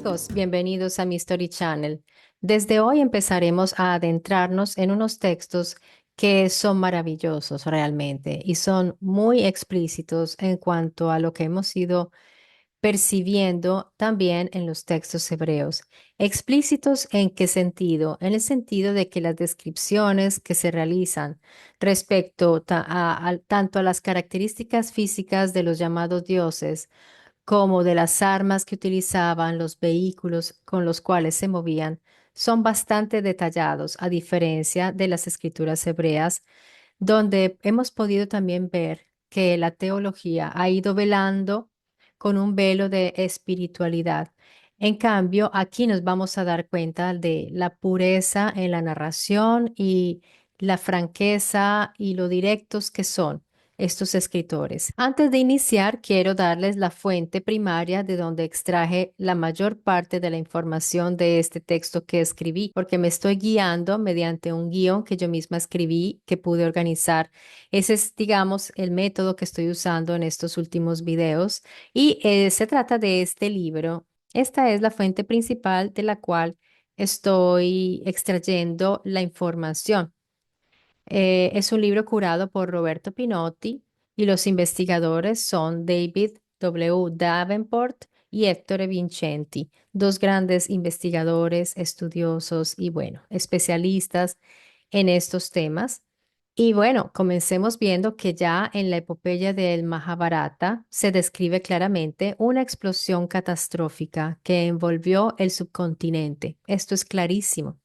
amigos, bienvenidos a mi Story Channel. Desde hoy empezaremos a adentrarnos en unos textos que son maravillosos realmente y son muy explícitos en cuanto a lo que hemos ido percibiendo también en los textos hebreos. ¿Explícitos en qué sentido? En el sentido de que las descripciones que se realizan respecto tanto a las características físicas de los llamados dioses, como de las armas que utilizaban, los vehículos con los cuales se movían, son bastante detallados, a diferencia de las escrituras hebreas, donde hemos podido también ver que la teología ha ido velando con un velo de espiritualidad. En cambio, aquí nos vamos a dar cuenta de la pureza en la narración y la franqueza y lo directos que son estos escritores. Antes de iniciar, quiero darles la fuente primaria de donde extraje la mayor parte de la información de este texto que escribí, porque me estoy guiando mediante un guión que yo misma escribí, que pude organizar. Ese es, digamos, el método que estoy usando en estos últimos videos y se trata de este libro. Esta es la fuente principal de la cual estoy extrayendo la información. Es un libro curado por Roberto Pinotti y los investigadores son David W. Davenport y Ettore Vincenti, dos grandes investigadores, estudiosos y, bueno, especialistas en estos temas. Y bueno, comencemos viendo que ya en la epopeya del Mahabharata se describe claramente una explosión catastrófica que envolvió el subcontinente. Esto es clarísimo.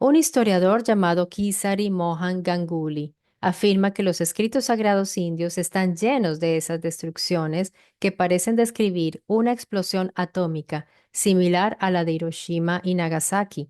Un historiador llamado Kisari Mohan Ganguly afirma que los escritos sagrados indios están llenos de esas destrucciones que parecen describir una explosión atómica similar a la de Hiroshima y Nagasaki.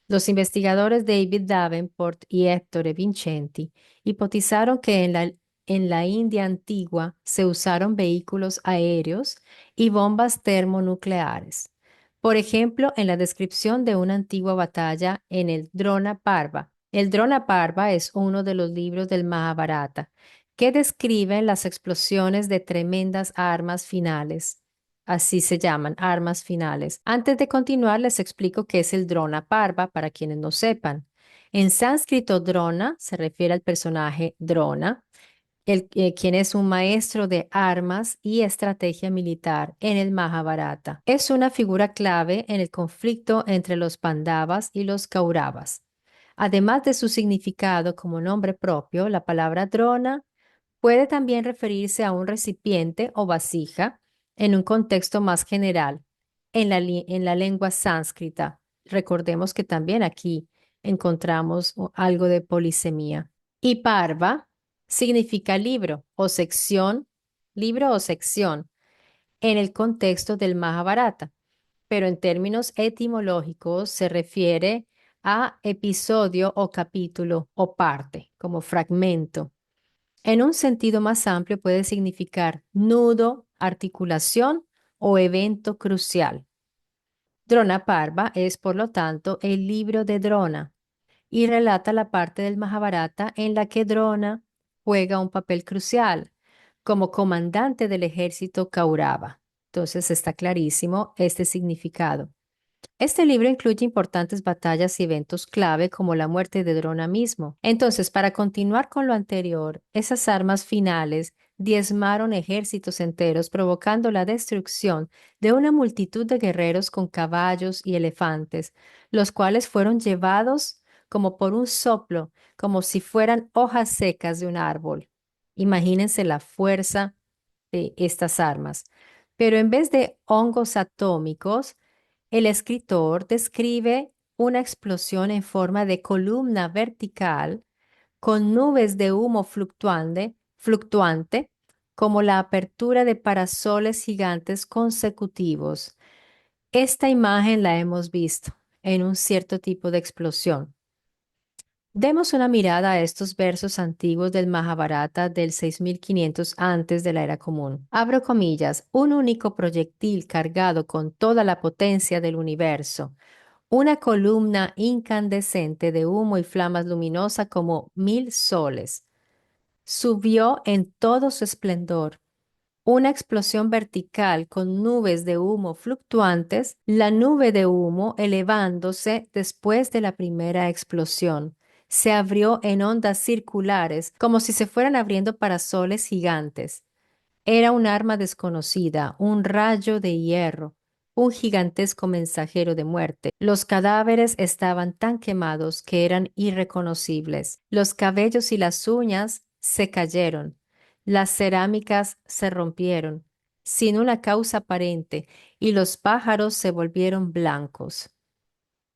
Los investigadores David Davenport y Ettore Vincenti hipotizaron que en la India antigua se usaron vehículos aéreos y bombas termonucleares. Por ejemplo, en la descripción de una antigua batalla en el Drona Parva. El Drona Parva es uno de los libros del Mahabharata que describen las explosiones de tremendas armas finales. Así se llaman, armas finales. Antes de continuar, les explico qué es el Drona Parva para quienes no sepan. En sánscrito, Drona se refiere al personaje Drona, quien es un maestro de armas y estrategia militar en el Mahabharata. Es una figura clave en el conflicto entre los Pandavas y los Kauravas. Además de su significado como nombre propio, la palabra drona puede también referirse a un recipiente o vasija en un contexto más general en la lengua sánscrita. Recordemos que también aquí encontramos algo de polisemía. Y parva significa libro o sección en el contexto del Mahabharata, pero en términos etimológicos se refiere a episodio o capítulo o parte, como fragmento. En un sentido más amplio puede significar nudo, articulación o evento crucial. Drona Parva es, por lo tanto, el libro de Drona y relata la parte del Mahabharata en la que Drona juega un papel crucial como comandante del ejército Kaurava. Entonces está clarísimo este significado. Este libro incluye importantes batallas y eventos clave como la muerte de Drona mismo. Entonces, para continuar con lo anterior, esas armas finales diezmaron ejércitos enteros, provocando la destrucción de una multitud de guerreros con caballos y elefantes, los cuales fueron llevados como por un soplo, como si fueran hojas secas de un árbol. Imagínense la fuerza de estas armas. Pero en vez de hongos atómicos, el escritor describe una explosión en forma de columna vertical con nubes de humo fluctuante, como la apertura de parasoles gigantes consecutivos. Esta imagen la hemos visto en un cierto tipo de explosión. Demos una mirada a estos versos antiguos del Mahabharata del 6500 antes de la era común. Abro comillas, un único proyectil cargado con toda la potencia del universo, una columna incandescente de humo y flamas luminosa como 1000 soles, subió en todo su esplendor. una explosión vertical con nubes de humo fluctuantes, la nube de humo elevándose después de la primera explosión. Se abrió en ondas circulares, como si se fueran abriendo parasoles gigantes. Era un arma desconocida, un rayo de hierro, un gigantesco mensajero de muerte. Los cadáveres estaban tan quemados que eran irreconocibles. Los cabellos y las uñas se cayeron. Las cerámicas se rompieron, sin una causa aparente, y los pájaros se volvieron blancos.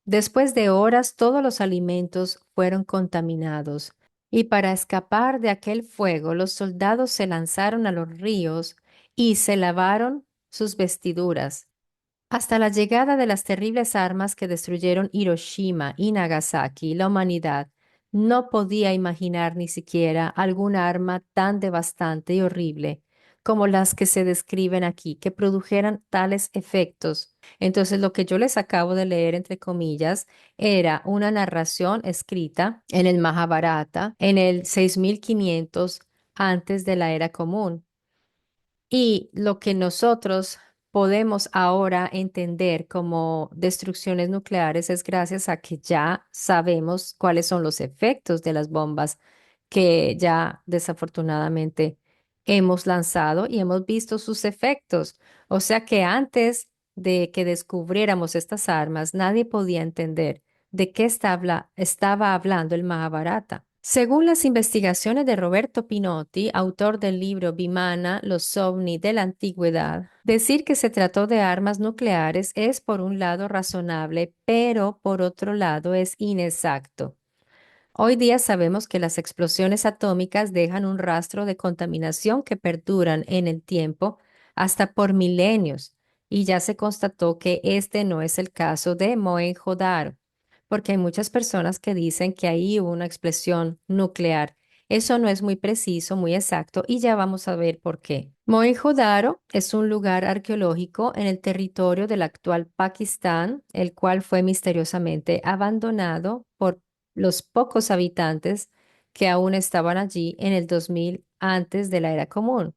Después de horas, todos los alimentos fueron contaminados, y para escapar de aquel fuego, los soldados se lanzaron a los ríos y se lavaron sus vestiduras hasta la llegada de las terribles armas que destruyeron Hiroshima y Nagasaki. La humanidad no podía imaginar ni siquiera alguna arma tan devastante y horrible como las que se describen aquí, que produjeran tales efectos. Entonces, lo que yo les acabo de leer, entre comillas, era una narración escrita en el Mahabharata en el 6500 antes de la era común. Y lo que nosotros podemos ahora entender como destrucciones nucleares es gracias a que ya sabemos cuáles son los efectos de las bombas que ya desafortunadamente hemos lanzado y hemos visto sus efectos. O sea que antes de que descubriéramos estas armas, nadie podía entender de qué estaba hablando el Mahabharata. Según las investigaciones de Roberto Pinotti, autor del libro Vimana, los ovni de la antigüedad, decir que se trató de armas nucleares es por un lado razonable, pero por otro lado es inexacto. Hoy día sabemos que las explosiones atómicas dejan un rastro de contaminación que perduran en el tiempo hasta por milenios, y ya se constató que este no es el caso de Mohenjo-Daro, porque hay muchas personas que dicen que ahí hubo una explosión nuclear. Eso no es muy preciso, muy exacto, y ya vamos a ver por qué. Mohenjo-Daro es un lugar arqueológico en el territorio del actual Pakistán, el cual fue misteriosamente abandonado por los pocos habitantes que aún estaban allí en el 2000 antes de la era común.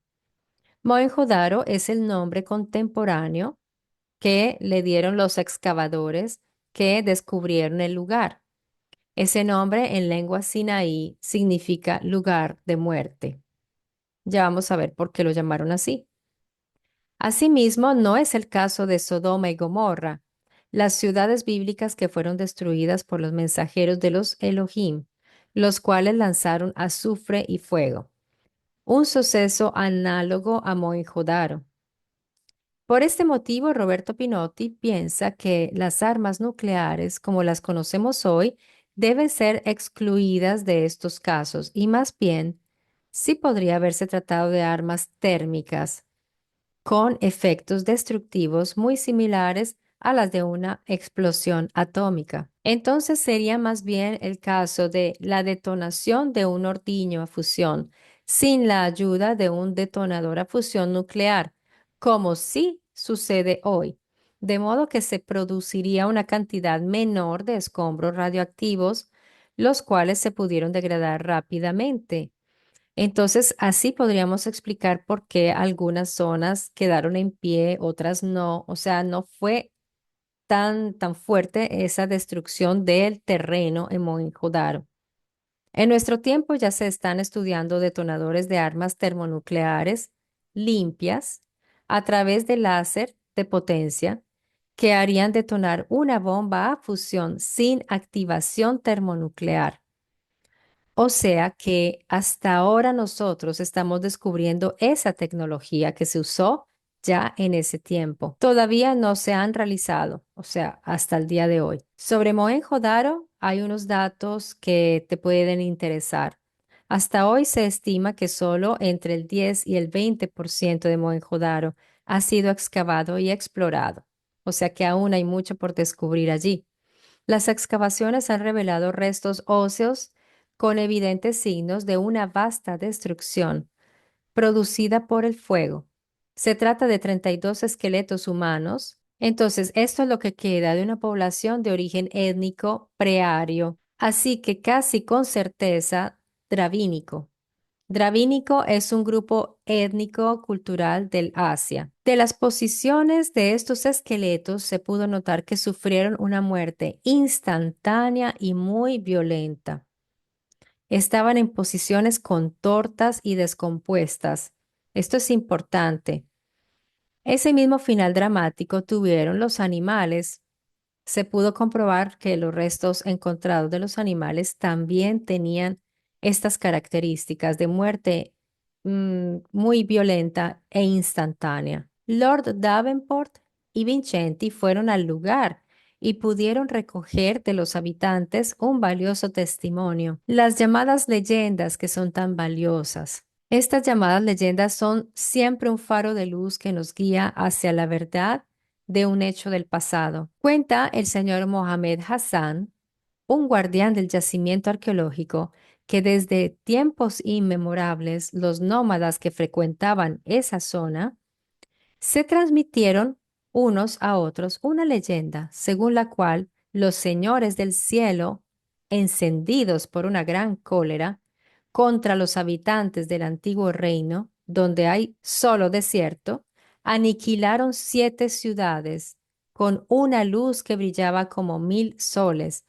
Mohenjo-Daro es el nombre contemporáneo que le dieron los excavadores que descubrieron el lugar. Ese nombre en lengua sinaí significa lugar de muerte. Ya vamos a ver por qué lo llamaron así. Asimismo, no es el caso de Sodoma y Gomorra, las ciudades bíblicas que fueron destruidas por los mensajeros de los Elohim, los cuales lanzaron azufre y fuego, un suceso análogo a Mohenjo-Daro. Por este motivo, Roberto Pinotti piensa que las armas nucleares, como las conocemos hoy, deben ser excluidas de estos casos y más bien sí podría haberse tratado de armas térmicas con efectos destructivos muy similares a las de una explosión atómica. Entonces sería más bien el caso de la detonación de un ordiño a fusión sin la ayuda de un detonador a fusión nuclear, como sí sucede hoy, de modo que se produciría una cantidad menor de escombros radioactivos, los cuales se pudieron degradar rápidamente. Entonces, así podríamos explicar por qué algunas zonas quedaron en pie, otras no. O sea, no fue tan fuerte esa destrucción del terreno en Mohenjo-Daro. En nuestro tiempo ya se están estudiando detonadores de armas termonucleares limpias a través de láser de potencia que harían detonar una bomba a fusión sin activación termonuclear. O sea que hasta ahora nosotros estamos descubriendo esa tecnología que se usó ya en ese tiempo. Todavía no se han realizado, o sea, hasta el día de hoy. Sobre Mohenjo-Daro hay unos datos que te pueden interesar. Hasta hoy se estima que solo entre el 10 y el 20% de Mohenjo-Daro ha sido excavado y explorado. O sea que aún hay mucho por descubrir allí. Las excavaciones han revelado restos óseos con evidentes signos de una vasta destrucción producida por el fuego. Se trata de 32 esqueletos humanos. Entonces, esto es lo que queda de una población de origen étnico preario, así que casi con certeza dravínico. Dravínico es un grupo étnico-cultural del Asia. De las posiciones de estos esqueletos se pudo notar que sufrieron una muerte instantánea y muy violenta. Estaban en posiciones contortas y descompuestas. Esto es importante. Ese mismo final dramático tuvieron los animales. Se pudo comprobar que los restos encontrados de los animales también tenían estas características de muerte muy violenta e instantánea. Lord Davenport y Vincenti fueron al lugar y pudieron recoger de los habitantes un valioso testimonio, las llamadas leyendas que son tan valiosas. Estas llamadas leyendas son siempre un faro de luz que nos guía hacia la verdad de un hecho del pasado. Cuenta el señor Mohamed Hassan, un guardián del yacimiento arqueológico, que desde tiempos inmemorables los nómadas que frecuentaban esa zona se transmitieron unos a otros una leyenda según la cual los señores del cielo, encendidos por una gran cólera contra los habitantes del antiguo reino, donde hay solo desierto, aniquilaron 7 ciudades con una luz que brillaba como 1000 soles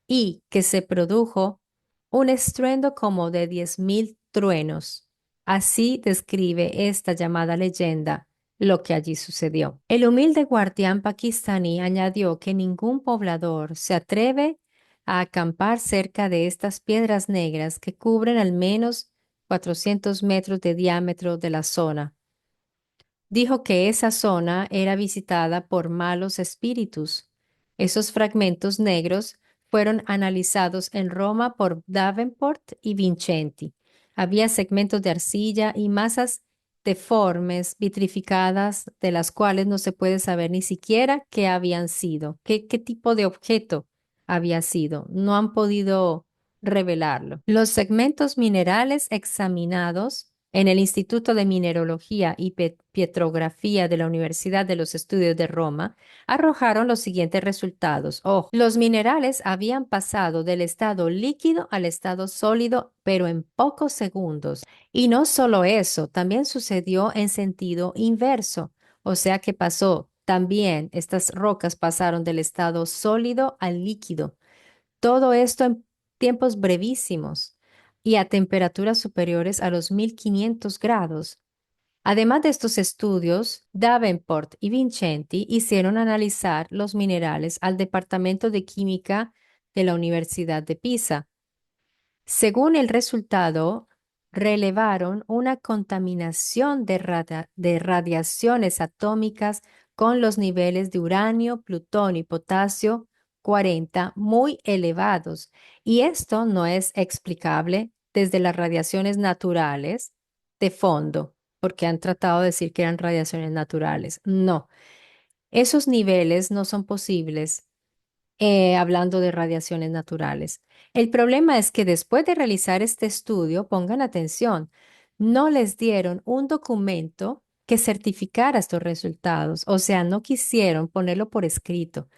y que se produjo un estruendo como de 10.000 truenos. Así describe esta llamada leyenda lo que allí sucedió. El humilde guardián pakistaní añadió que ningún poblador se atreve a acampar cerca de estas piedras negras que cubren al menos 400 metros de diámetro de la zona. Dijo que esa zona era visitada por malos espíritus. Esos fragmentos negros fueron analizados en Roma por Davenport y Vincenti. Había segmentos de arcilla y masas deformes, vitrificadas, de las cuales no se puede saber ni siquiera qué habían sido, qué tipo de objeto había sido. No han podido revelarlo. Los segmentos minerales examinados en el Instituto de Mineralogía y Petrografía de la Universidad de los Estudios de Roma arrojaron los siguientes resultados. Ojo, los minerales habían pasado del estado líquido al estado sólido, pero en pocos segundos. Y no solo eso, también sucedió en sentido inverso, o sea que pasó también, estas rocas pasaron del estado sólido al líquido. Todo esto en tiempos brevísimos y a temperaturas superiores a los 1500 grados. Además de estos estudios, Davenport y Vincenti hicieron analizar los minerales al Departamento de Química de la Universidad de Pisa. Según el resultado, relevaron una contaminación de radiaciones atómicas con los niveles de uranio, plutonio y potasio 40 muy elevados. Y esto no es explicable desde las radiaciones naturales de fondo, porque han tratado de decir que eran radiaciones naturales. No, esos niveles no son posibles hablando de radiaciones naturales. El problema es que después de realizar este estudio, pongan atención, no les dieron un documento que certificara estos resultados, o sea, no quisieron ponerlo por escrito.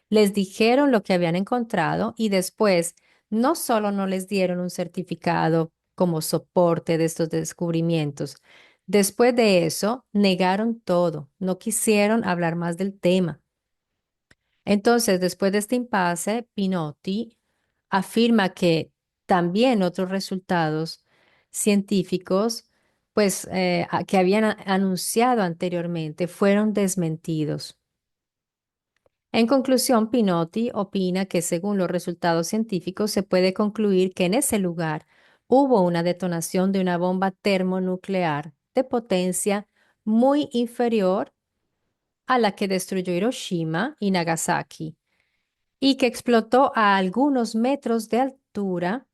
Les dijeron lo que habían encontrado y después no solo no les dieron un certificado como soporte de estos descubrimientos, después de eso negaron todo, no quisieron hablar más del tema. Entonces, después de este impasse, Pinotti afirma que también otros resultados científicos, pues, que habían anunciado anteriormente, fueron desmentidos. En conclusión, Pinotti opina que según los resultados científicos se puede concluir que en ese lugar hubo una detonación de una bomba termonuclear de potencia muy inferior a la que destruyó Hiroshima y Nagasaki y que explotó a algunos metros de altura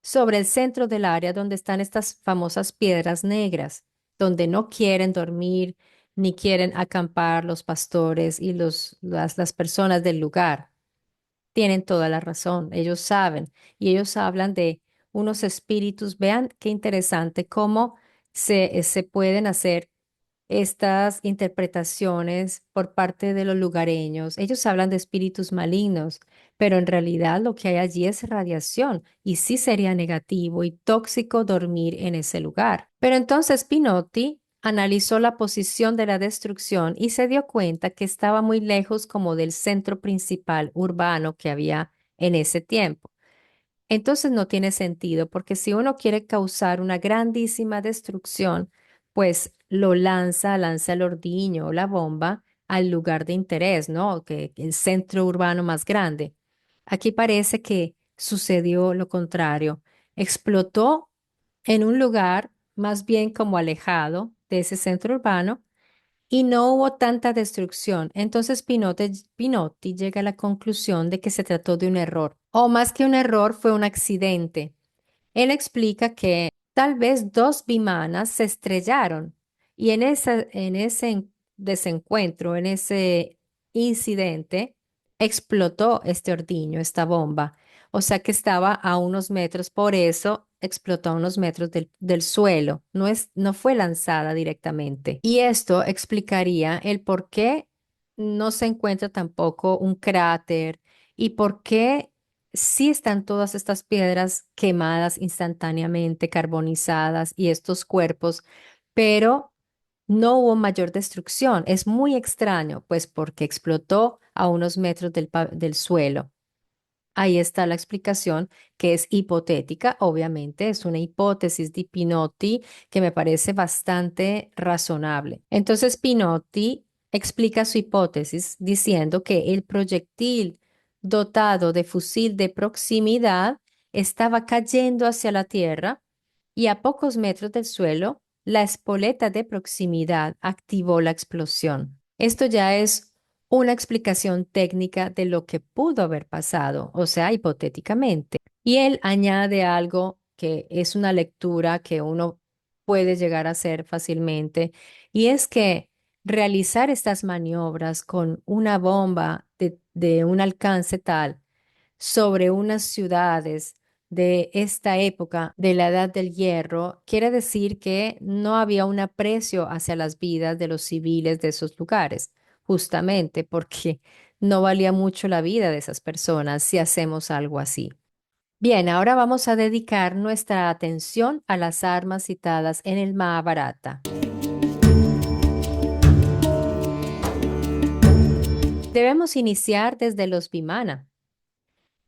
sobre el centro del área donde están estas famosas piedras negras, donde no quieren dormir ni quieren acampar los pastores y las personas del lugar. Tienen toda la razón, ellos saben y ellos hablan de unos espíritus. Vean qué interesante cómo se pueden hacer estas interpretaciones por parte de los lugareños. Ellos hablan de espíritus malignos, pero en realidad lo que hay allí es radiación y sí sería negativo y tóxico dormir en ese lugar. Pero entonces Pinotti analizó la posición de la destrucción y se dio cuenta que estaba muy lejos como del centro principal urbano que había en ese tiempo. Entonces no tiene sentido, porque si uno quiere causar una grandísima destrucción, pues lanza el ordiño o la bomba al lugar de interés, ¿no? Que el centro urbano más grande. Aquí parece que sucedió lo contrario. Explotó en un lugar más bien como alejado de ese centro urbano y no hubo tanta destrucción. Entonces Pinotti llega a la conclusión de que se trató de un error, o más que un error, fue un accidente. Él explica que tal vez dos bimanas se estrellaron y en ese desencuentro, en ese incidente, explotó este ordiño, esta bomba. O sea que estaba a unos metros, por eso explotó a unos metros del suelo, no fue lanzada directamente. Y esto explicaría el por qué no se encuentra tampoco un cráter y por qué sí están todas estas piedras quemadas instantáneamente, carbonizadas y estos cuerpos, pero no hubo mayor destrucción. Es muy extraño, pues porque explotó a unos metros del suelo. Ahí está la explicación que es hipotética, obviamente, es una hipótesis de Pinotti que me parece bastante razonable. Entonces, Pinotti explica su hipótesis diciendo que el proyectil dotado de fusil de proximidad estaba cayendo hacia la Tierra y a pocos metros del suelo, la espoleta de proximidad activó la explosión. Esto ya es una explicación técnica de lo que pudo haber pasado, o sea, hipotéticamente. Y él añade algo que es una lectura que uno puede llegar a hacer fácilmente, y es que realizar estas maniobras con una bomba de un alcance tal sobre unas ciudades de esta época de la Edad del Hierro, quiere decir que no había un aprecio hacia las vidas de los civiles de esos lugares, justamente porque no valía mucho la vida de esas personas si hacemos algo así. Bien, ahora vamos a dedicar nuestra atención a las armas citadas en el Mahabharata. Debemos iniciar desde los Vimana.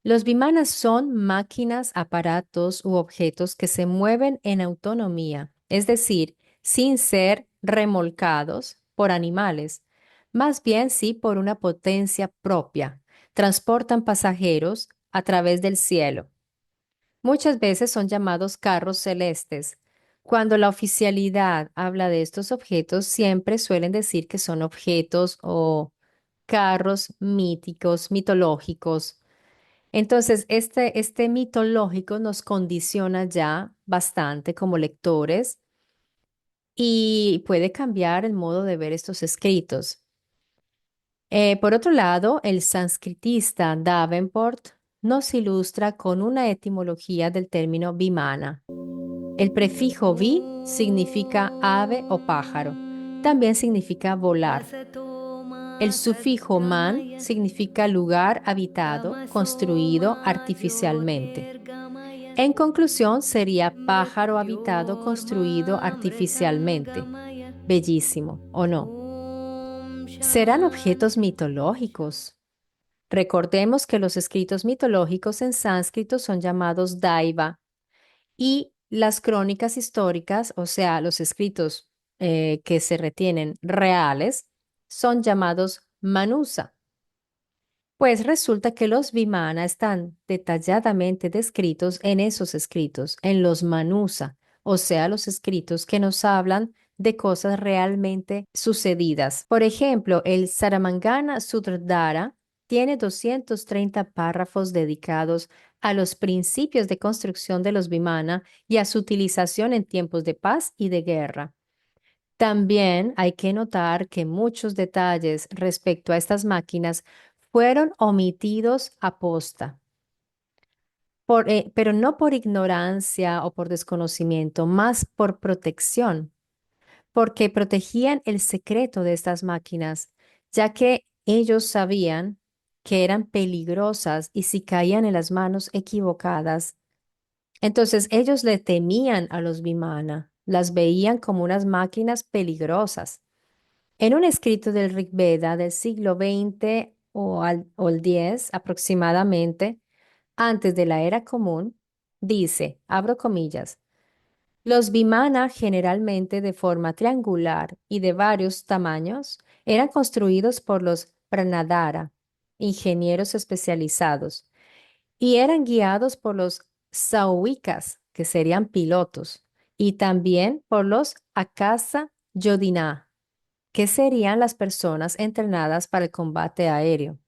Los vimanas son máquinas, aparatos u objetos que se mueven en autonomía, es decir, sin ser remolcados por animales, más bien sí por una potencia propia. Transportan pasajeros a través del cielo. Muchas veces son llamados carros celestes. Cuando la oficialidad habla de estos objetos, siempre suelen decir que son objetos o carros míticos, mitológicos. Entonces, este mitológico nos condiciona ya bastante como lectores y puede cambiar el modo de ver estos escritos. Por otro lado, el sánscritista Davenport nos ilustra con una etimología del término vimana. El prefijo vi significa ave o pájaro. También significa volar. El sufijo man significa lugar habitado, construido artificialmente. En conclusión, sería pájaro habitado, construido artificialmente. Bellísimo, ¿o no? Serán objetos mitológicos. Recordemos que los escritos mitológicos en sánscrito son llamados daiva y las crónicas históricas, o sea, los escritos que se retienen reales, son llamados manusa. Pues resulta que los Vimana están detalladamente descritos en esos escritos, en los Manusa, o sea, los escritos que nos hablan de cosas realmente sucedidas. Por ejemplo, el Saramangana Sutradhara tiene 230 párrafos dedicados a los principios de construcción de los Vimana y a su utilización en tiempos de paz y de guerra. También hay que notar que muchos detalles respecto a estas máquinas fueron omitidos aposta, pero no por ignorancia o por desconocimiento, más por protección, porque protegían el secreto de estas máquinas, ya que ellos sabían que eran peligrosas y si caían en las manos equivocadas, entonces ellos le temían a los Vimana, las veían como unas máquinas peligrosas. En un escrito del Rig Veda del siglo XX o el X aproximadamente, antes de la era común, dice, abro comillas, los Vimana, generalmente de forma triangular y de varios tamaños, eran construidos por los Pranadara, ingenieros especializados, y eran guiados por los Sauvikas, que serían pilotos, y también por los Akasa Yodhina, que serían las personas entrenadas para el combate aéreo.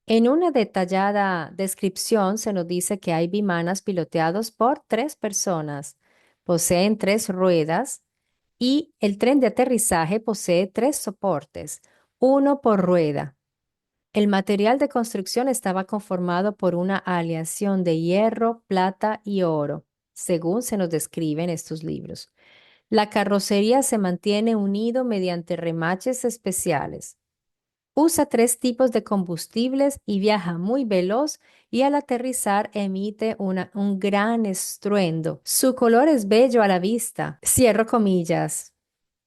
En una detallada descripción se nos dice que hay vimanas piloteados por tres personas. Poseen tres ruedas y el tren de aterrizaje posee tres soportes, uno por rueda. El material de construcción estaba conformado por una aleación de hierro, plata y oro, según se nos describe en estos libros. La carrocería se mantiene unido mediante remaches especiales. Usa tres tipos de combustibles y viaja muy veloz y al aterrizar emite un gran estruendo. Su color es bello a la vista. Cierro comillas.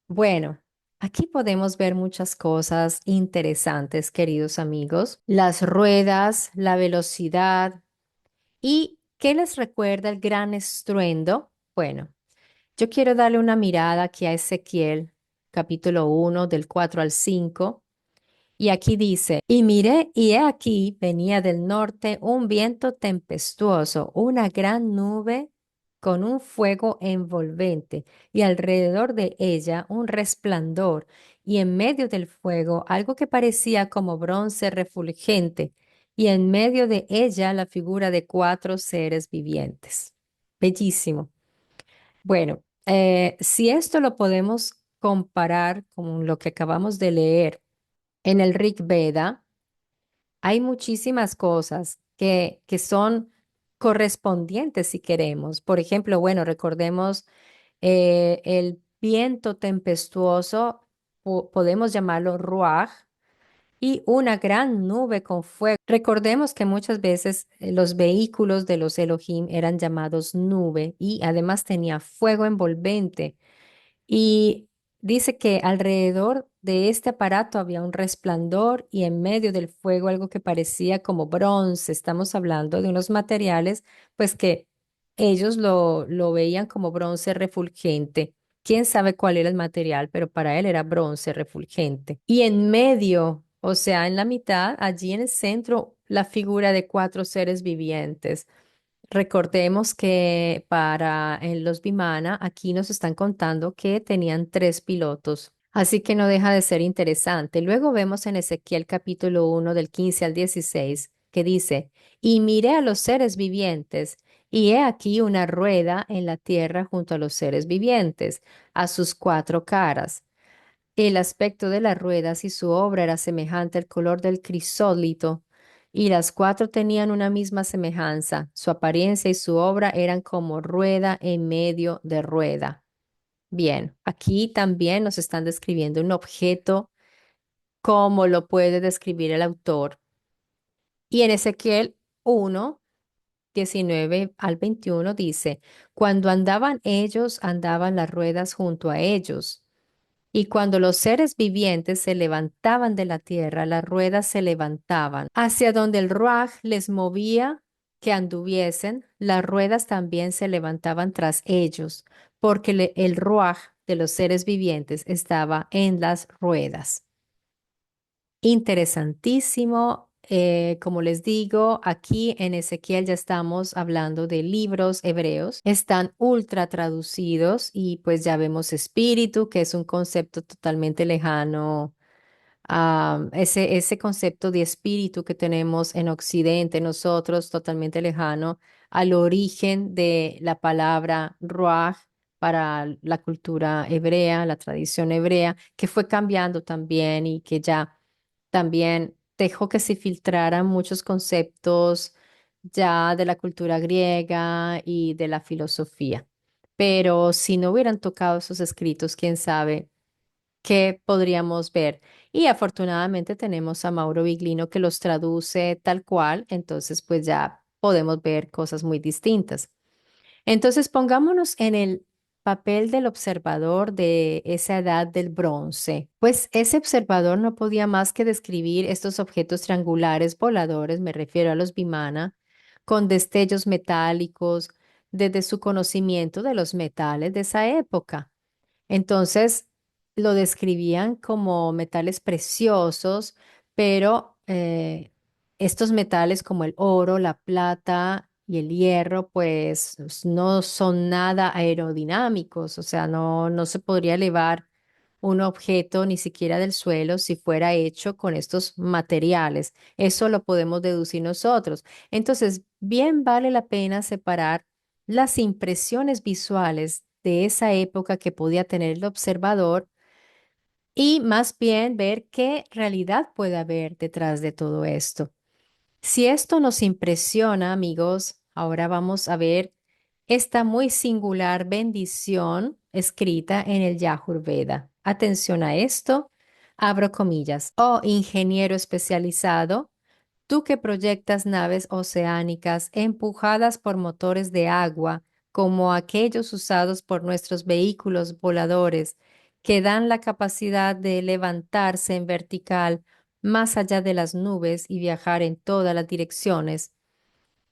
Bueno, aquí podemos ver muchas cosas interesantes, queridos amigos. Las ruedas, la velocidad y ¿qué les recuerda el gran estruendo? Bueno, yo quiero darle una mirada aquí a Ezequiel, capítulo 1, del 4 al 5. Y aquí dice, y miré, y he aquí venía del norte un viento tempestuoso, una gran nube con un fuego envolvente, y alrededor de ella un resplandor, y en medio del fuego algo que parecía como bronce refulgente, y en medio de ella la figura de cuatro seres vivientes. Bellísimo. Bueno, si esto lo podemos comparar con lo que acabamos de leer, en el Rig Veda hay muchísimas cosas que son correspondientes si queremos. Por ejemplo, bueno, recordemos el viento tempestuoso, podemos llamarlo ruaj, y una gran nube con fuego. Recordemos que muchas veces los vehículos de los Elohim eran llamados nube y además tenía fuego envolvente. Y dice que alrededor de este aparato había un resplandor y en medio del fuego algo que parecía como bronce. Estamos hablando de unos materiales, pues que ellos lo veían como bronce refulgente. Quién sabe cuál era el material, pero para él era bronce refulgente. Y en medio, o sea, en la mitad, allí en el centro, la figura de cuatro seres vivientes. Recordemos que para en los Vimana, aquí nos están contando que tenían tres pilotos, así que no deja de ser interesante. Luego vemos en Ezequiel capítulo 1 del 15 al 16 que dice, y miré a los seres vivientes, y he aquí una rueda en la tierra junto a los seres vivientes, a sus cuatro caras. El aspecto de las ruedas y su obra era semejante al color del crisólito, y las cuatro tenían una misma semejanza. Su apariencia y su obra eran como rueda en medio de rueda. Bien, aquí también nos están describiendo un objeto como lo puede describir el autor. Y en Ezequiel 1, 19 al 21 dice, cuando andaban ellos, andaban las ruedas junto a ellos. Y cuando los seres vivientes se levantaban de la tierra, las ruedas se levantaban. Hacia donde el ruaj les movía que anduviesen, las ruedas también se levantaban tras ellos, porque el ruaj de los seres vivientes estaba en las ruedas. Interesantísimo. Como les digo, aquí en Ezequiel ya estamos hablando de libros hebreos. Están ultra traducidos y pues ya vemos espíritu, que es un concepto totalmente lejano a ese concepto de espíritu que tenemos en Occidente, nosotros totalmente lejano al origen de la palabra ruach para la cultura hebrea, la tradición hebrea, que fue cambiando también y que ya también dejó que se filtraran muchos conceptos ya de la cultura griega y de la filosofía. pero si no hubieran tocado esos escritos, quién sabe qué podríamos ver. Y afortunadamente tenemos a Mauro Viglino que los traduce tal cual, entonces pues ya podemos ver cosas muy distintas. Entonces pongámonos en el papel del observador de esa edad del bronce. Pues ese observador no podía más que describir estos objetos triangulares voladores, me refiero a los Vimana, con destellos metálicos desde su conocimiento de los metales de esa época. Entonces lo describían como metales preciosos, pero estos metales como el oro, la plata y el hierro, pues no son nada aerodinámicos, o sea, no se podría elevar un objeto ni siquiera del suelo si fuera hecho con estos materiales. Eso lo podemos deducir nosotros. Entonces, bien vale la pena separar las impresiones visuales de esa época que podía tener el observador y más bien ver qué realidad puede haber detrás de todo esto. Si esto nos impresiona, amigos, ahora vamos a ver esta muy singular bendición escrita en el Yajurveda. Atención a esto, abro comillas. Oh ingeniero especializado, tú que proyectas naves oceánicas empujadas por motores de agua, como aquellos usados por nuestros vehículos voladores, que dan la capacidad de levantarse en vertical más allá de las nubes y viajar en todas las direcciones.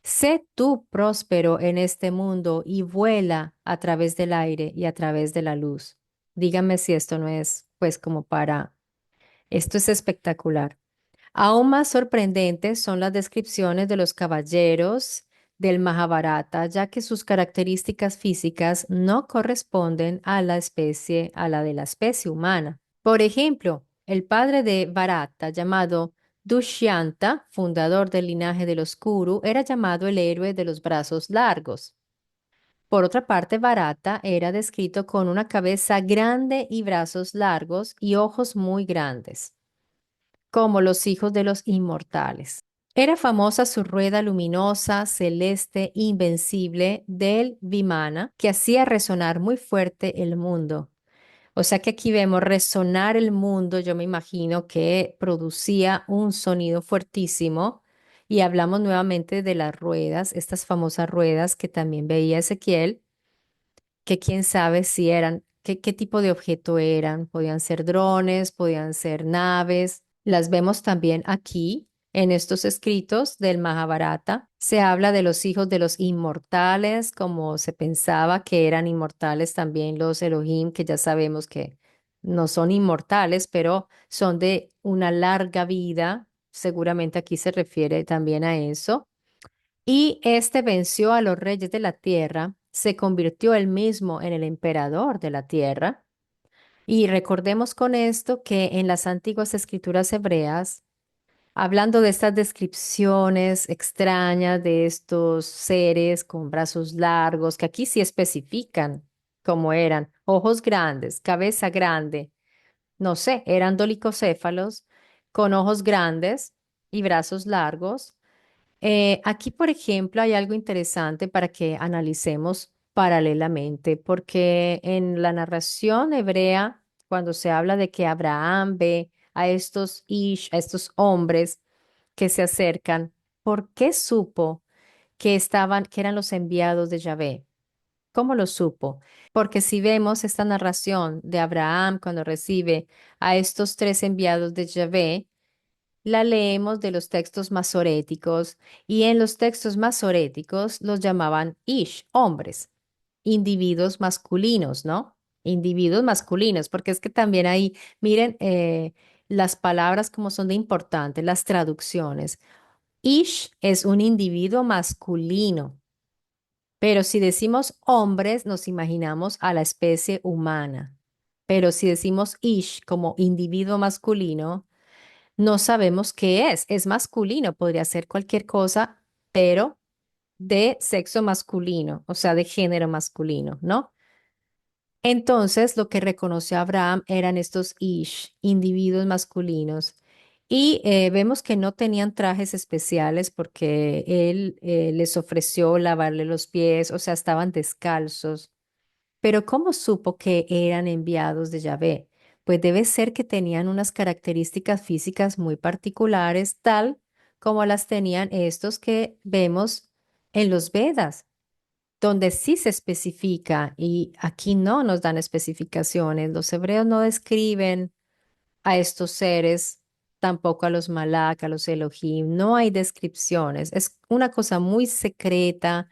Sé tú próspero en este mundo y vuela a través del aire y a través de la luz. Dígame si esto no es, pues, como para... Esto es espectacular. Aún más sorprendentes son las descripciones de los caballeros del Mahabharata, ya que sus características físicas no corresponden a la de la especie humana. Por ejemplo, el padre de Bharata, llamado Dushyanta, fundador del linaje de los Kuru, era llamado el héroe de los brazos largos. Por otra parte, Bharata era descrito con una cabeza grande y brazos largos y ojos muy grandes como los hijos de los inmortales. Era famosa su rueda luminosa, celeste, invencible del Vimana, que hacía resonar muy fuerte el mundo. O sea que aquí vemos resonar el mundo, yo me imagino que producía un sonido fuertísimo. Y hablamos nuevamente de las ruedas, estas famosas ruedas que también veía Ezequiel, que quién sabe si eran, qué tipo de objeto eran. Podían ser drones, podían ser naves. Las vemos también aquí en estos escritos del Mahabharata. Se habla de los hijos de los inmortales, como se pensaba que eran inmortales también los Elohim, que ya sabemos que no son inmortales, pero son de una larga vida. Seguramente aquí se refiere también a eso. Y este venció a los reyes de la tierra, se convirtió él mismo en el emperador de la tierra. Y recordemos con esto que en las antiguas escrituras hebreas, hablando de estas descripciones extrañas de estos seres con brazos largos, que aquí sí especifican cómo eran, ojos grandes, cabeza grande, no sé, eran dolicocéfalos con ojos grandes y brazos largos. Aquí, por ejemplo, hay algo interesante para que analicemos paralelamente, porque en la narración hebrea, cuando se habla de que Abraham ve a estos a estos hombres que se acercan, ¿por qué supo que estaban, que eran los enviados de Yahvé? ¿Cómo lo supo? Porque si vemos esta narración de Abraham cuando recibe a estos tres enviados de Yahvé, la leemos de los textos masoréticos y en los textos masoréticos los llamaban ish, hombres, individuos masculinos, ¿no? Individuos masculinos, porque es que también ahí, miren las palabras como son de importantes, las traducciones. Ish es un individuo masculino, pero si decimos hombres, nos imaginamos a la especie humana. Pero si decimos ish como individuo masculino, no sabemos qué es. Es masculino, podría ser cualquier cosa, pero de sexo masculino, o sea, de género masculino, ¿no? Entonces, lo que reconoció Abraham eran estos Ish, individuos masculinos. Y vemos que no tenían trajes especiales porque él les ofreció lavarle los pies, o sea, estaban descalzos. Pero ¿cómo supo que eran enviados de Yahvé? Pues debe ser que tenían unas características físicas muy particulares, tal como las tenían estos que vemos en los Vedas, donde sí se especifica y aquí no nos dan especificaciones. Los hebreos no describen a estos seres, tampoco a los Malak, a los Elohim, no hay descripciones. Es una cosa muy secreta,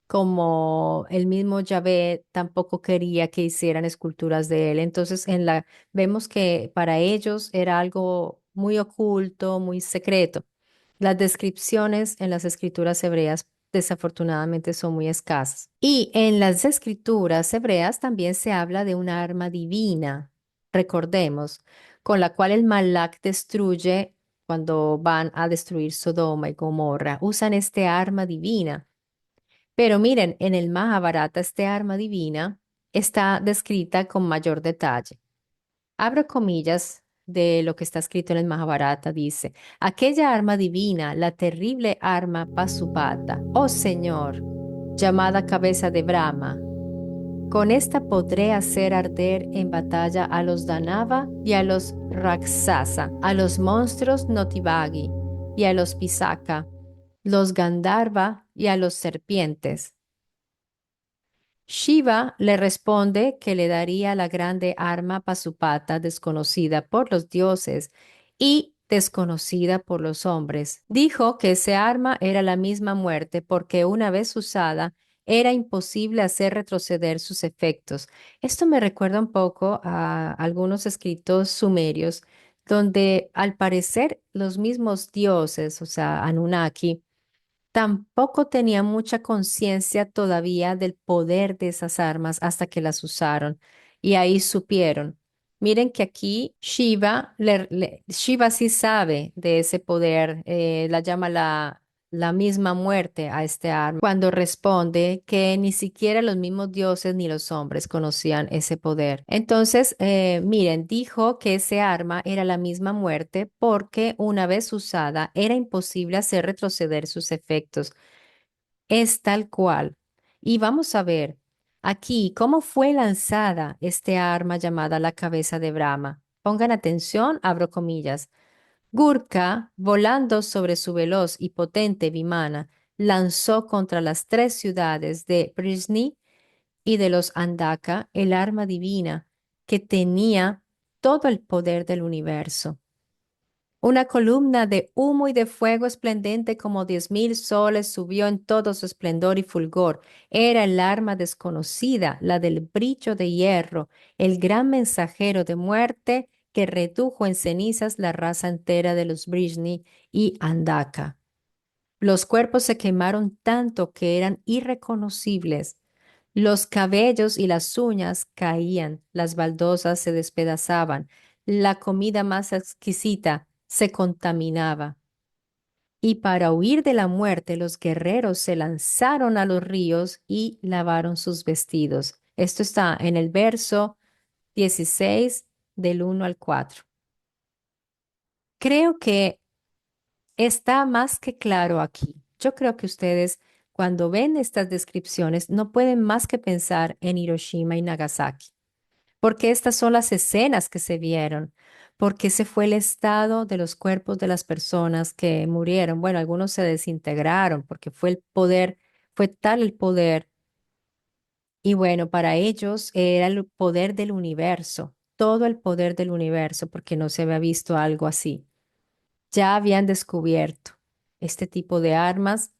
como el mismo Yahvé tampoco quería que hicieran esculturas de él. Entonces, vemos que para ellos era algo muy oculto, muy secreto. Las descripciones en las escrituras hebreas desafortunadamente son muy escasas. Y en las escrituras hebreas también se habla de una arma divina, recordemos, con la cual el Malak destruye cuando van a destruir Sodoma y Gomorra. Usan este arma divina. Pero miren, en el Mahabharata, este arma divina está descrita con mayor detalle. Abro comillas de lo que está escrito en el Mahabharata, dice, aquella arma divina, la terrible arma Pasupata, oh Señor, llamada cabeza de Brahma, con esta podré hacer arder en batalla a los Danava y a los Raksasa, a los monstruos Notivagi y a los Pisaka, los Gandharva y a los serpientes. Shiva le responde que le daría la grande arma Pasupata desconocida por los dioses y desconocida por los hombres. Dijo que ese arma era la misma muerte porque una vez usada era imposible hacer retroceder sus efectos. Esto me recuerda un poco a algunos escritos sumerios donde al parecer los mismos dioses, o sea, Anunnaki, tampoco tenía mucha conciencia todavía del poder de esas armas hasta que las usaron y ahí supieron. Miren que aquí Shiva sí sabe de ese poder, la llama la misma muerte a este arma, cuando responde que ni siquiera los mismos dioses ni los hombres conocían ese poder. Entonces, miren, dijo que ese arma era la misma muerte porque una vez usada era imposible hacer retroceder sus efectos. Es tal cual. Y vamos a ver aquí cómo fue lanzada este arma llamada la cabeza de Brahma. Pongan atención, abro comillas. Gurka, volando sobre su veloz y potente vimana, lanzó contra las tres ciudades de Brisni y de los Andaka el arma divina que tenía todo el poder del universo. Una columna de humo y de fuego esplendente como 10.000 soles subió en todo su esplendor y fulgor. Era el arma desconocida, la del brillo de hierro, el gran mensajero de muerte que redujo en cenizas la raza entera de los Brishni y Andaka. Los cuerpos se quemaron tanto que eran irreconocibles. Los cabellos y las uñas caían, las baldosas se despedazaban, la comida más exquisita se contaminaba. Y para huir de la muerte, los guerreros se lanzaron a los ríos y lavaron sus vestidos. Esto está en el verso 16 del 1 al 4. Creo que está más que claro aquí. Yo creo que ustedes, cuando ven estas descripciones, no pueden más que pensar en Hiroshima y Nagasaki, porque estas son las escenas que se vieron, porque ese fue el estado de los cuerpos de las personas que murieron. Bueno, algunos se desintegraron porque fue el poder, fue tal el poder, y bueno, para ellos era el poder del universo, todo el poder del universo, porque no se había visto algo así. Ya habían descubierto este tipo de armas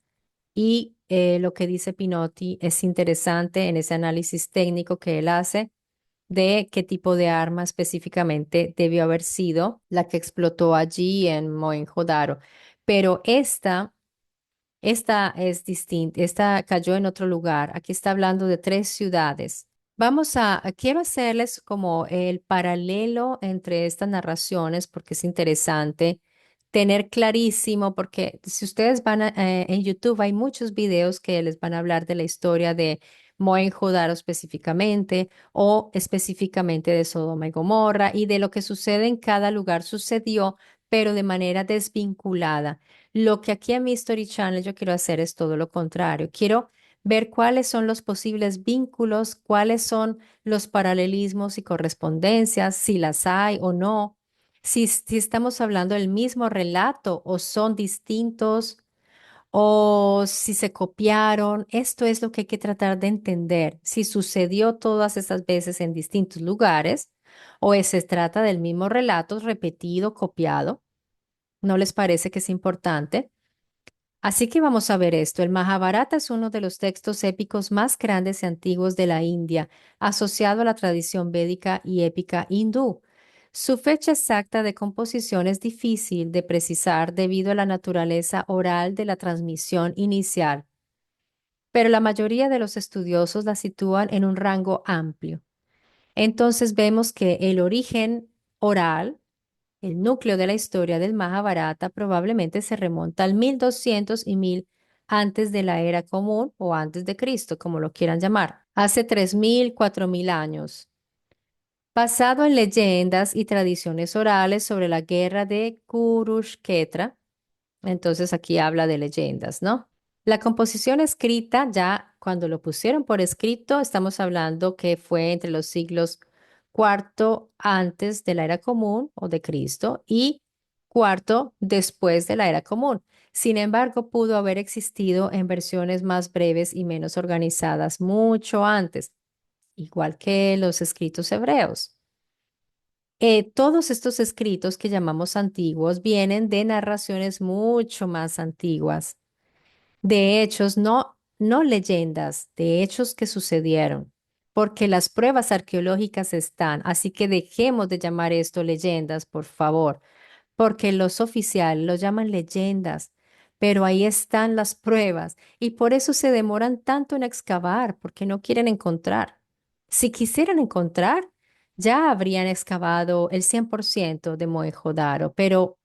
y lo que dice Pinotti es interesante en ese análisis técnico que él hace de qué tipo de arma específicamente debió haber sido la que explotó allí en Mohenjo-Daro. Pero esta es distinta, esta cayó en otro lugar. Aquí está hablando de tres ciudades. Quiero hacerles como el paralelo entre estas narraciones porque es interesante tener clarísimo, porque si ustedes en YouTube hay muchos videos que les van a hablar de la historia de Mohenjo-Daro específicamente o específicamente de Sodoma y Gomorra y de lo que sucede en cada lugar sucedió, pero de manera desvinculada. Lo que aquí en mi Story Channel yo quiero hacer es todo lo contrario. Quiero ver cuáles son los posibles vínculos, cuáles son los paralelismos y correspondencias, si las hay o no, si estamos hablando del mismo relato o son distintos o si se copiaron. Esto es lo que hay que tratar de entender, si sucedió todas esas veces en distintos lugares o se trata del mismo relato repetido, copiado. ¿No les parece que es importante? Así que vamos a ver esto. El Mahabharata es uno de los textos épicos más grandes y antiguos de la India, asociado a la tradición védica y épica hindú. Su fecha exacta de composición es difícil de precisar debido a la naturaleza oral de la transmisión inicial, pero la mayoría de los estudiosos la sitúan en un rango amplio. Entonces vemos que el origen oral, el núcleo de la historia del Mahabharata, probablemente se remonta al 1200 y 1000 antes de la era común o antes de Cristo, como lo quieran llamar, hace 3000, 4000 años, basado en leyendas y tradiciones orales sobre la guerra de Kurukshetra. Entonces aquí habla de leyendas, ¿no? La composición escrita, ya cuando lo pusieron por escrito, estamos hablando que fue entre los siglos cuarto antes de la era común o de Cristo y cuarto después de la era común. Sin embargo, pudo haber existido en versiones más breves y menos organizadas mucho antes, igual que los escritos hebreos. Todos estos escritos que llamamos antiguos vienen de narraciones mucho más antiguas, de hechos, no leyendas, de hechos que sucedieron, porque las pruebas arqueológicas están, así que dejemos de llamar esto leyendas, por favor, porque los oficiales lo llaman leyendas, pero ahí están las pruebas y por eso se demoran tanto en excavar, porque no quieren encontrar. Si quisieran encontrar, ya habrían excavado el 100% de Mohenjo-Daro, pero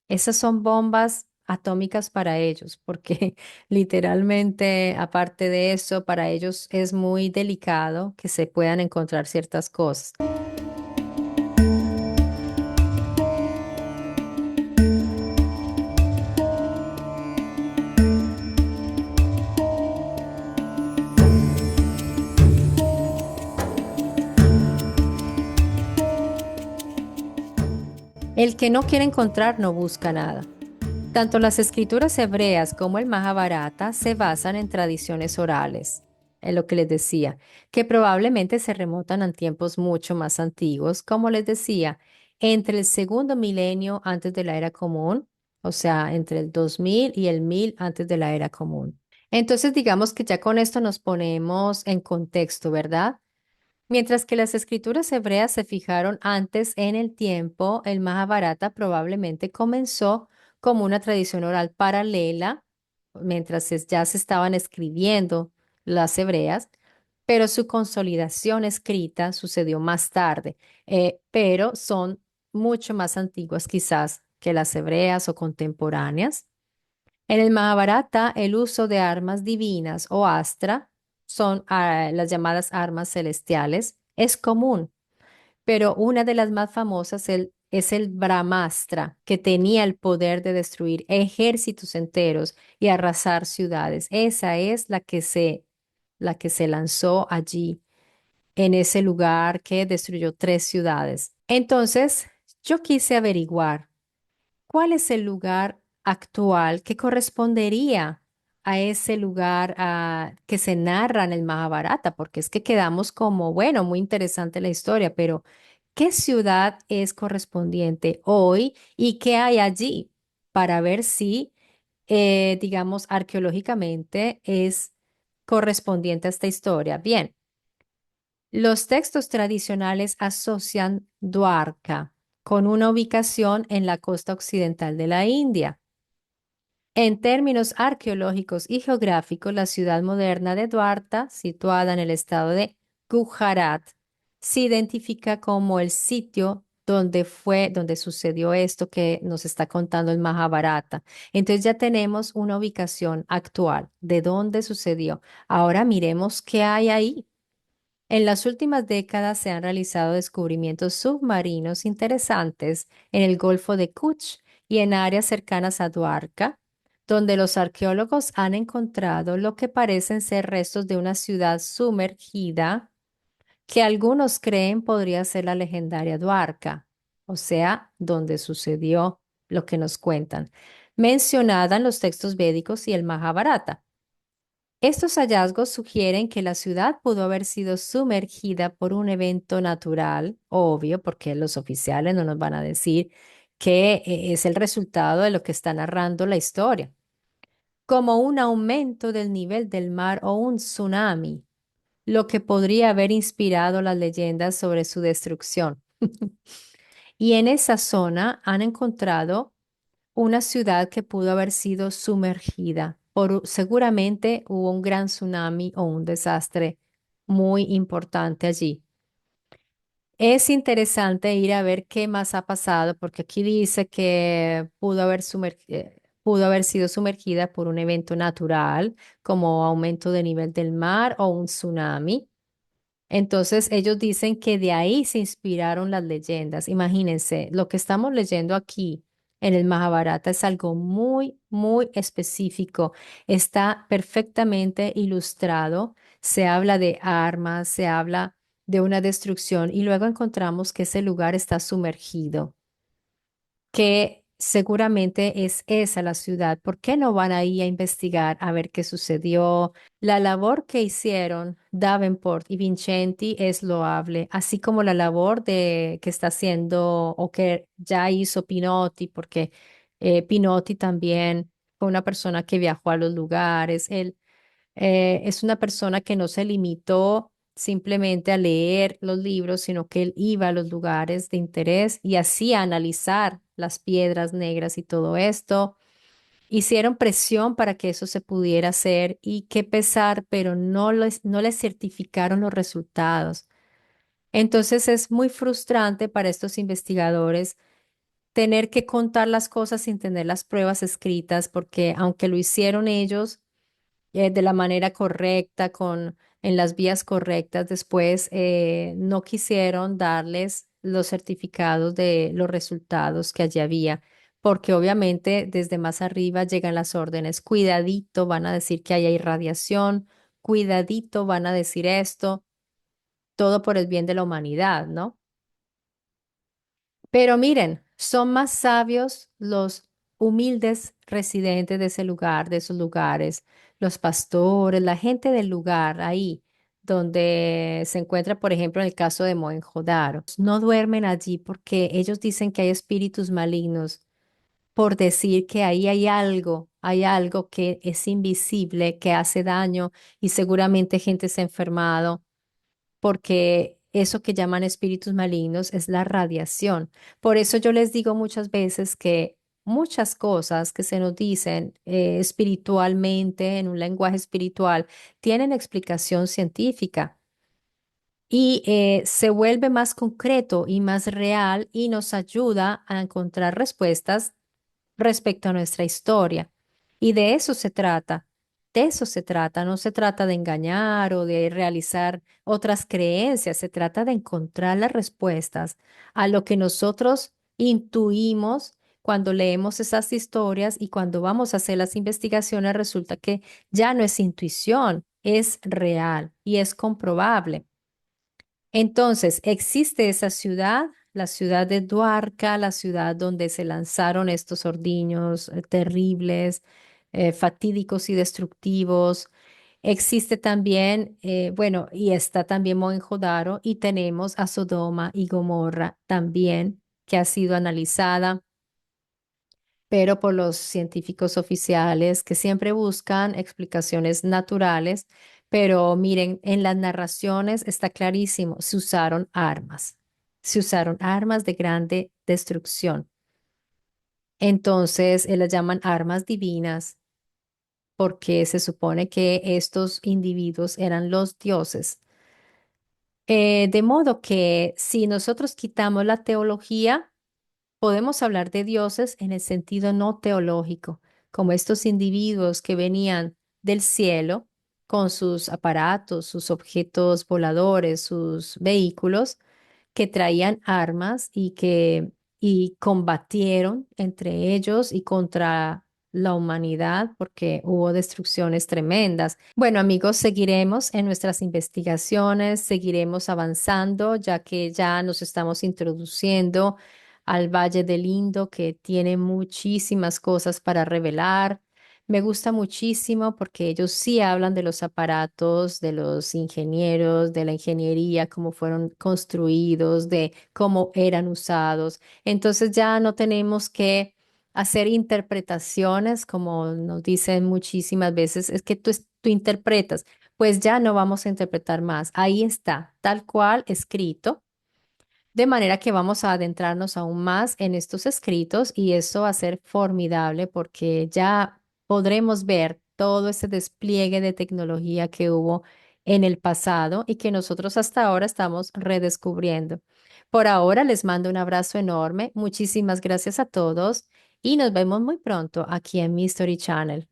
esas son bombas atómicas para ellos, porque literalmente, aparte de eso, para ellos es muy delicado que se puedan encontrar ciertas cosas. El que no quiere encontrar no busca nada. Tanto las escrituras hebreas como el Mahabharata se basan en tradiciones orales, en lo que les decía, que probablemente se remontan a tiempos mucho más antiguos, como les decía, entre el segundo milenio antes de la era común, o sea, entre el 2000 y el 1000 antes de la era común. Entonces, digamos que ya con esto nos ponemos en contexto, ¿verdad? Mientras que las escrituras hebreas se fijaron antes en el tiempo, el Mahabharata probablemente comenzó como una tradición oral paralela, mientras ya se estaban escribiendo las hebreas, pero su consolidación escrita sucedió más tarde, pero son mucho más antiguas quizás que las hebreas o contemporáneas. En el Mahabharata, el uso de armas divinas o astra son las llamadas armas celestiales. Es común, pero una de las más famosas es el Brahmastra, que tenía el poder de destruir ejércitos enteros y arrasar ciudades. Esa es la que se lanzó allí, en ese lugar que destruyó 3 ciudades. Entonces, yo quise averiguar. ¿Cuál es el lugar actual que correspondería a ese lugar que se narra en el Mahabharata? Porque es que quedamos como, bueno, muy interesante la historia, pero ¿qué ciudad es correspondiente hoy y qué hay allí para ver si, digamos, arqueológicamente es correspondiente a esta historia? Bien, los textos tradicionales asocian Dwarka con una ubicación en la costa occidental de la India. En términos arqueológicos y geográficos, la ciudad moderna de Dwarka, situada en el estado de Gujarat, se identifica como el sitio donde sucedió esto que nos está contando el Mahabharata. Entonces ya tenemos una ubicación actual de dónde sucedió. Ahora miremos qué hay ahí. En las últimas décadas se han realizado descubrimientos submarinos interesantes en el Golfo de Kutch y en áreas cercanas a Dwarka, donde los arqueólogos han encontrado lo que parecen ser restos de una ciudad sumergida que algunos creen podría ser la legendaria Dwarka, o sea, donde sucedió lo que nos cuentan, mencionada en los textos védicos y el Mahabharata. Estos hallazgos sugieren que la ciudad pudo haber sido sumergida por un evento natural, obvio, porque los oficiales no nos van a decir que es el resultado de lo que está narrando la historia, como un aumento del nivel del mar o un tsunami, lo que podría haber inspirado las leyendas sobre su destrucción. Y en esa zona han encontrado una ciudad que pudo haber sido sumergida seguramente hubo un gran tsunami o un desastre muy importante allí. Es interesante ir a ver qué más ha pasado, porque aquí dice que pudo haber sido sumergida por un evento natural, como aumento de nivel del mar o un tsunami. Entonces ellos dicen que de ahí se inspiraron las leyendas. Imagínense, lo que estamos leyendo aquí en el Mahabharata es algo muy, muy específico. Está perfectamente ilustrado. Se habla de armas, se habla de una destrucción y luego encontramos que ese lugar está sumergido, que seguramente es esa la ciudad. ¿Por qué no van ahí a investigar a ver qué sucedió? La labor que hicieron Davenport y Vincenti es loable, así como la labor que está haciendo o que ya hizo Pinotti, porque Pinotti también fue una persona que viajó a los lugares. Él es una persona que no se limitó simplemente a leer los libros, sino que él iba a los lugares de interés y hacía analizar las piedras negras y todo esto. Hicieron presión para que eso se pudiera hacer y qué pesar, pero no les certificaron los resultados. Entonces es muy frustrante para estos investigadores tener que contar las cosas sin tener las pruebas escritas, porque aunque lo hicieron ellos, de la manera correcta, en las vías correctas. Después no quisieron darles los certificados de los resultados que allí había, porque obviamente desde más arriba llegan las órdenes. Cuidadito, van a decir que hay irradiación, cuidadito, van a decir esto, todo por el bien de la humanidad, ¿no? Pero miren, son más sabios los humildes residentes de ese lugar, de esos lugares, los pastores, la gente del lugar ahí, donde se encuentra, por ejemplo, en el caso de Mohenjo-Daro. No duermen allí porque ellos dicen que hay espíritus malignos, por decir que ahí hay algo que es invisible, que hace daño y seguramente gente se ha enfermado porque eso que llaman espíritus malignos es la radiación. Por eso yo les digo muchas veces que muchas cosas que se nos dicen espiritualmente, en un lenguaje espiritual, tienen explicación científica y se vuelve más concreto y más real y nos ayuda a encontrar respuestas respecto a nuestra historia. Y de eso se trata, de eso se trata, no se trata de engañar o de realizar otras creencias, se trata de encontrar las respuestas a lo que nosotros intuimos cuando leemos esas historias y cuando vamos a hacer las investigaciones, resulta que ya no es intuición, es real y es comprobable. Entonces, existe esa ciudad, la ciudad de Duarca, la ciudad donde se lanzaron estos ordiños terribles, fatídicos y destructivos. Existe también, bueno, y está también Mohenjo-Daro y tenemos a Sodoma y Gomorra también, que ha sido analizada pero por los científicos oficiales que siempre buscan explicaciones naturales. Pero miren, en las narraciones está clarísimo, se usaron armas de grande destrucción. Entonces, las llaman armas divinas porque se supone que estos individuos eran los dioses. De modo que si nosotros quitamos la teología, podemos hablar de dioses en el sentido no teológico, como estos individuos que venían del cielo con sus aparatos, sus objetos voladores, sus vehículos, que traían armas y combatieron entre ellos y contra la humanidad porque hubo destrucciones tremendas. Bueno, amigos, seguiremos en nuestras investigaciones, seguiremos avanzando, ya que ya nos estamos introduciendo al Valle del Indo, que tiene muchísimas cosas para revelar. Me gusta muchísimo porque ellos sí hablan de los aparatos, de los ingenieros, de la ingeniería, cómo fueron construidos, de cómo eran usados. Entonces ya no tenemos que hacer interpretaciones, como nos dicen muchísimas veces, es que tú interpretas, pues ya no vamos a interpretar más. Ahí está, tal cual escrito. De manera que vamos a adentrarnos aún más en estos escritos y eso va a ser formidable porque ya podremos ver todo ese despliegue de tecnología que hubo en el pasado y que nosotros hasta ahora estamos redescubriendo. Por ahora les mando un abrazo enorme. Muchísimas gracias a todos y nos vemos muy pronto aquí en Mystery Channel.